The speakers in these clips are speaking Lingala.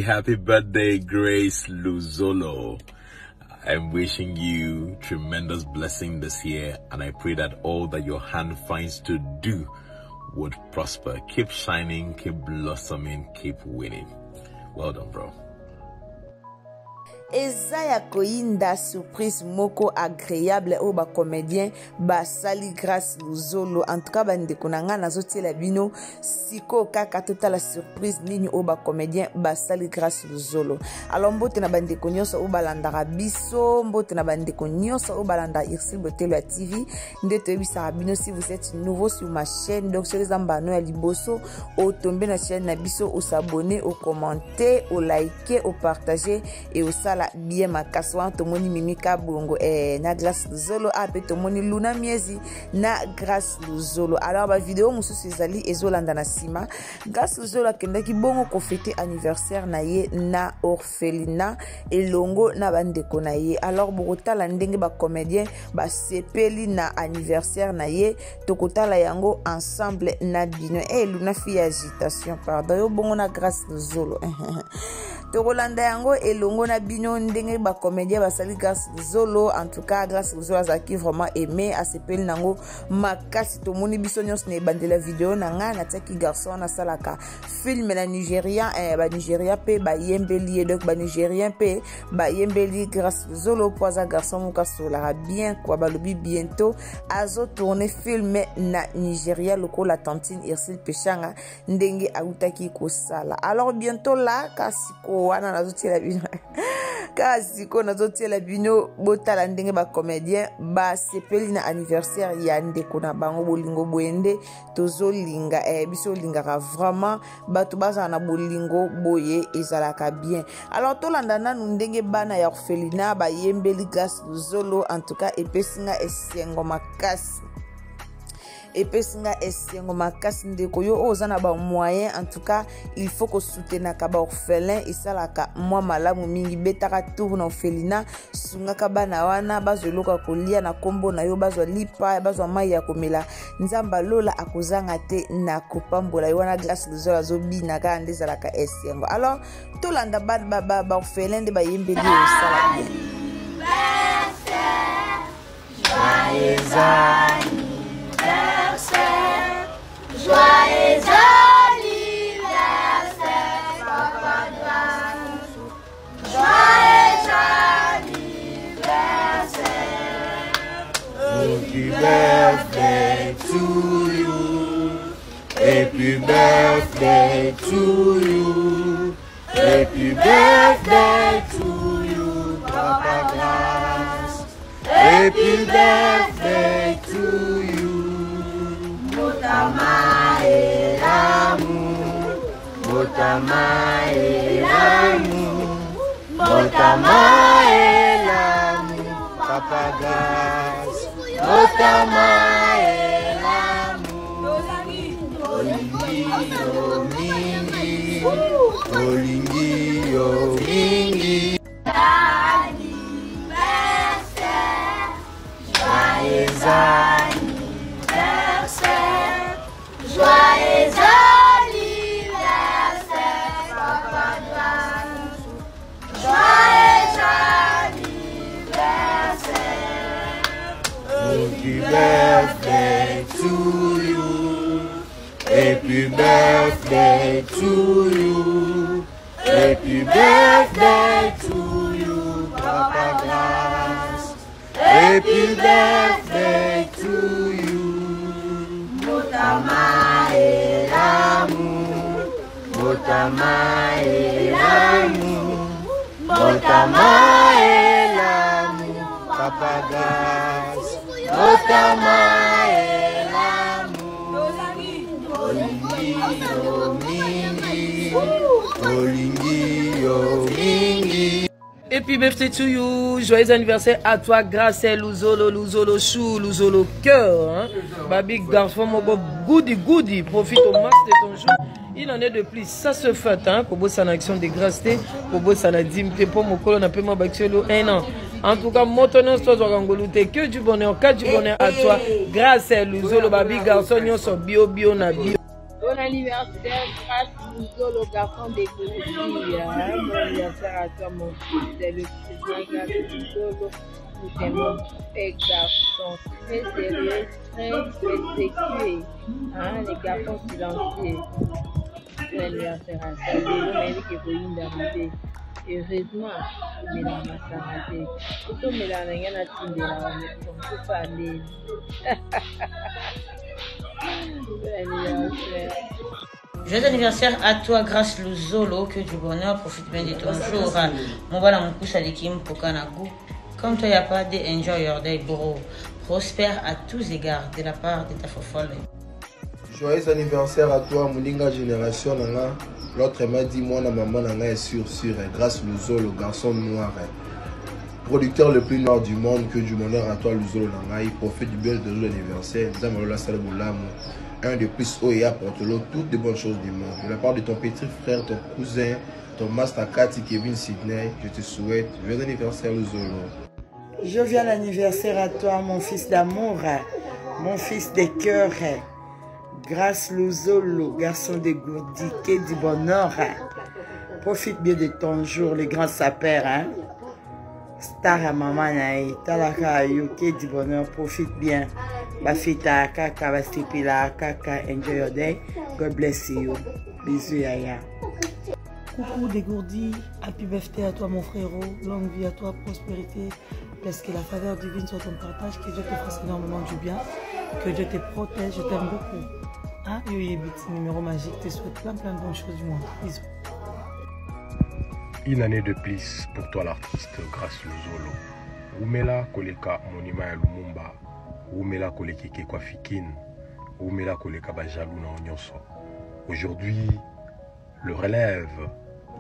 Happy birthday, Grace Luzolo. I'm wishing you tremendous blessing this year, and I pray that all that your hand finds to do would prosper. Keep shining, keep blossoming, keep winning. Well done, bro. Ezaya koinda surprise moko agréable au ba comédien ba sali grâce Luzolo. En tout cas bande konanga nazotiela bino siko kaka total la surprise nini au ba comédien ba sali grâce Luzolo. Alors mbote na bande konyoso au balanda biso, mbote na bande konyoso au balanda Irsil Botelo TV. Ndeto ebisa bino si vous êtes nouveau sur ma chaîne, donc sur les ambano ya liboso au tomber na chaîne na biso, au s'abonner, au commenter, au liker, au partager et au sala bien makaswa tomoni mimika bongo na grâce Luzolo ape tomoni Luna Miezi na grâce Luzolo. Alors ba vidéo mususu ezali ezolanda na sima. Grâce Luzolo akendaki bongo ko fêter anniversaire na ye na orphelinat elongo na bandeko na ye. Alors bokotala ndenge ba comédien ba sepeli na anniversaire na ye tokotala yango ensemble na bino. Luna fi agitation pardon yo bongo na grâce Luzolo. Tokolanda yango elongo na bino ndenge ba comédien basali grâce Luzolo. En tout cas grâce Luzolo azaki vraiment aimé a sepeli nango makasi tomoni biso nyos ne bandela vidéo nanga na taki garçon na salaka film na Nigérien ba Nigérien pe ba yembeli donc ba Nigérien pe ba yembeli grâce Luzolo poza garçon muka solara bien quoi balobi bientôt azo tourner film na Nigeria loko la tantine Irsil Peshanga ndenge autaki ko sala. Alors bientôt là kasiko wana nazotiela bino kasiko nazotiela bino botala ndenge ba comédien ba sepeli na anniversaire ya ndeko na bango bolingo boende tozolinga biso lingaka vraiment bato baza na bolingo boye ezalaka bien. Alors tolanda nanu ndenge bana ya orphelinat ba yembeli grâce Luzolo. En tout cas epesinga esengo makasi epesinga esengo makasi ndeko yo ozana ba moyen. En tout cas il faut que soutenir ka ba orphelin isalaka mwa malamu mingi betaka tour na orphelinat sungaka bana wana bazoloka kolia na kombo na yo bazwa lipa bazwa mai ya komela nzamba lola akozanga te na kopambola yo wana grâce Luzolo azobina ka ndezalaka esengo. Alors tolanda ba orphelin de ba yembeli osala bien. Joyeux anniversaire, Papa Grâce. Joyeux anniversaire. Happy birthday to you. Happy birthday to you. Happy birthday to you, Papa Grâce. Happy birthday to you. Motama et l'amour, Motama et l'amour, Motama et l'amour, Papa Grâce. Motama et l'amour, Olingi yo mingi, Olingi yo mingi. Anniversaire, joyeux anniversaire, joyeux anniversaire, Papa Grâce. Joyeux anniversaire. Happy birthday to you. Happy birthday to you. Happy birthday to you, Papa Grâce. Happy birthday to you. Motama et l'amour, Motama et l'amour, Motama et l'amour, Papa Grâce. Motama et l'amour, Olingi yo mingi, Olingi yo mingi. Et puis birthday to you, joyeux anniversaire à toi, grâce à Luzolo, Luzolo chou, Luzolo cœur, hein. Babi garçon, mon goody, profite au max de ton jour. Il en est de plus, ça se fait, hein, pour bosser en action de grâce, pour bosser en dîme, pour mon colonne, un peu moins un an. En tout cas, motonon so zokangolute. Que du bonheur à toi. Grâce à Luzolo, babi garçon, nyon so bio na bio. Bon anniversaire, grâce Luzolo, garçon des Gourdi. Bon anniversaire à toi, mon fils. C'est le président grâce Luzolo. Nous t'aimons, père garçon. Très sérieux, très respectueux. Les garçons silencieux. Bon anniversaire à toi. Lolo, mais il est venu d'arriver. Heureusement, il m'a massacré. Tout le monde a rien à tirer là, on peut parler. Joyeux anniversaire à toi, grâce Luzolo, que du bonheur, profite bien de ton jour. Mon voilà mon couche à l'équipe pour Kanagu. Comme toi, il n'y a pas de enjoy your day, bro. Prospère à tous égards de la part de ta fofolle. Joyeux anniversaire à toi, Moulinga Génération Nanga. L'autre m'a dit, moi, maman Nanga est sûr, grâce Luzolo, le garçon noir. Producteur le plus noir du monde, que du bonheur à toi, Luzolo Nanga. Il profite du bien de ton anniversaire. Un de plus haut et apporte l'autre toutes les bonnes choses du monde. De la part de ton petit frère, ton cousin, ton master Cathy, Kevin Sydney, je te souhaite joyeux anniversaire, Luzolo. Jovial anniversaire à toi, mon fils d'amour, mon fils de cœur. Grâce Luzolo, garçon de Gourdi, que du bonheur. Profite bien de ton jour, le grand sapeur. Star à maman, talaka que du bonheur, profite bien. Bafita, kaka, bastipila, kaka, enjoy your day. God bless you. Bisous, yaya. Coucou Dégourdi, happy birthday à toi mon frérot, longue vie à toi, prospérité, laisse que la faveur divine soit ton partage, que Dieu te fasse énormément du bien, que Dieu te protège, je t'aime beaucoup. Hein, Yoye Biti, numéro magique, te souhaite plein de bonnes choses du monde. Bisous. Une année de plus pour toi l'artiste grâce Luzolo. Umela koleka monima ya Lumumba, Umela koleka kwa Fikine, Umela koleka bajalou na onyonso. Aujourd'hui, le relève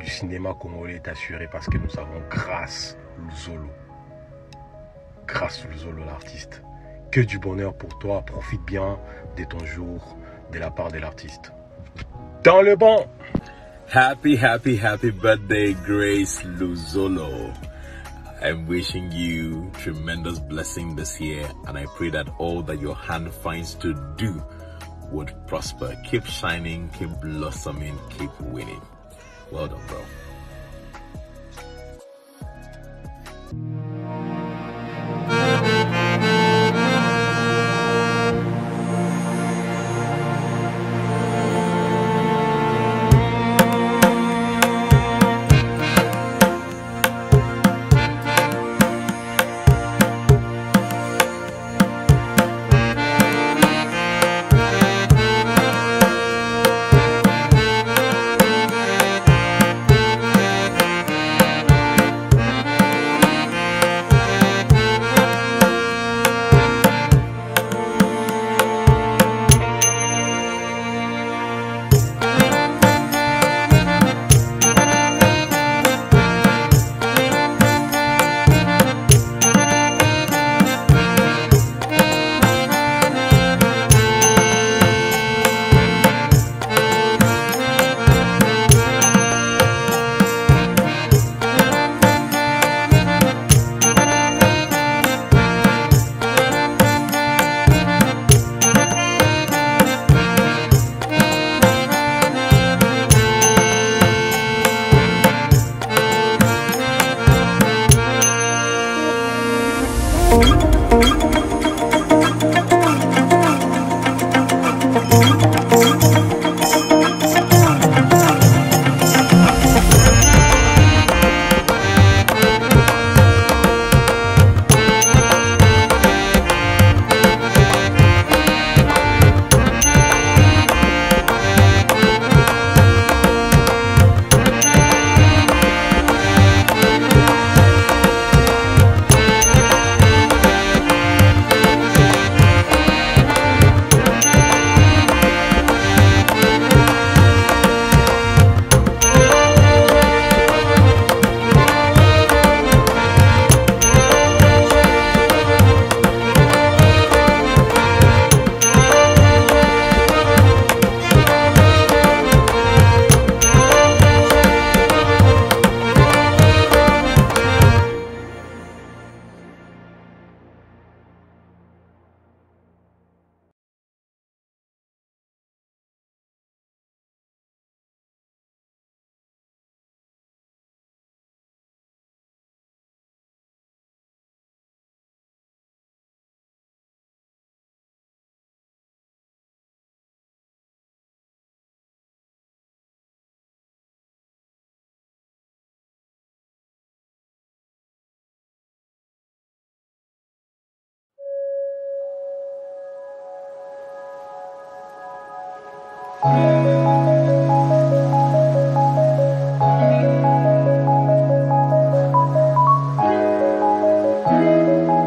du cinéma congolais est assuré parce que nous avons grâce Luzolo. Grâce Luzolo l'artiste. Que du bonheur pour toi, profite bien de ton jour de la part de l'artiste. Dans le bon. Happy birthday, Grace Luzolo. I'm wishing you tremendous blessing this year, and I pray that all that your hand finds to do would prosper. Keep shining, keep blossoming, keep winning. Well done, bro. Amen.